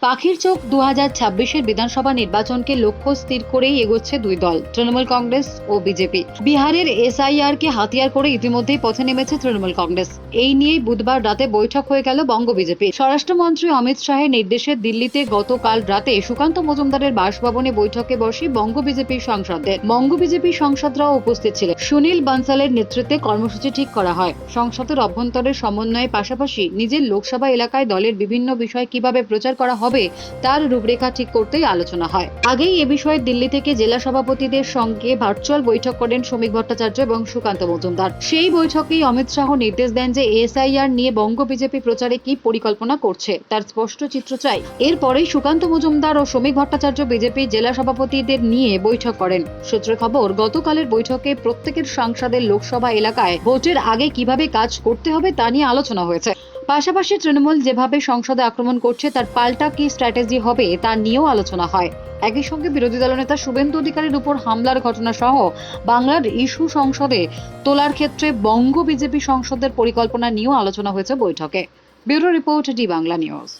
পাখির চোখ 2026-এর বিধানসভা নির্বাচনকে লক্ষ্য স্থির করেই এগোচ্ছে দুই দল, তৃণমূল কংগ্রেস ও বিজেপি। বিহারের এসআইআর কে হাতিয়ার করে ইতিমধ্যেই পথে নেমেছে তৃণমূল কংগ্রেস। এই নিয়েই বুধবার রাতে বৈঠক হয়ে গেল বঙ্গ বিজেপি। স্বরাষ্ট্রমন্ত্রী অমিত শাহের নির্দেশে দিল্লিতে গতকাল রাতে সুকান্ত মজুমদারের বাসভবনে বৈঠকে বসে বঙ্গ বিজেপির সাংসদদের। বঙ্গ বিজেপির সাংসদরাও উপস্থিত ছিলেন। সুনীল বানসালের নেতৃত্বে কর্মসূচি ঠিক করা হয়। সংসদের অভ্যন্তরের সমন্বয়ের পাশাপাশি নিজের লোকসভা এলাকায় দলের বিভিন্ন বিষয় কিভাবে প্রচার করা হবে তার রূপরেখা ঠিক করতেই আলোচনা হয়। আগেই এ বিষয়ে দিল্লি থেকে জেলা সভাপতিদের সঙ্গে ভার্চুয়াল বৈঠক করেন শ্রমিক ভট্টাচার্য এবং সুকান্ত মজুমদার। সেই বৈঠকেই অমিত শাহ নির্দেশ দেন যে এসআইআর নিয়ে বঙ্গ বিজেপি প্রচারে কি পরিকল্পনা করছে তার স্পষ্ট চিত্র চাই। এরপরেই সুকান্ত মজুমদার ও শ্রমিক ভট্টাচার্য বিজেপি জেলা সভাপতিদের নিয়ে বৈঠক করেন। সূত্রের খবর, গতকালের বৈঠকে প্রত্যেকের সাংসদের লোকসভা এলাকায় ভোটের আগে কিভাবে কাজ করতে হবে তা নিয়ে আলোচনা হয়েছে। পাশাপাশি তৃণমূল যেভাবে সংসদে আক্রমণ করছে তার পাল্টা কি স্ট্র্যাটেজি হবে তা নিয়েও আলোচনা হয়। একই সঙ্গে বিরোধী দলনেতা শুভেন্দু অধিকারীর উপর হামলার ঘটনা সহ বাংলার ইস্যু সংসদে তোলার ক্ষেত্রে বঙ্গ বিজেপি সংসদের পরিকল্পনা নিয়েও আলোচনা হয়েছে বৈঠকে। Bureau report, D Bangla news.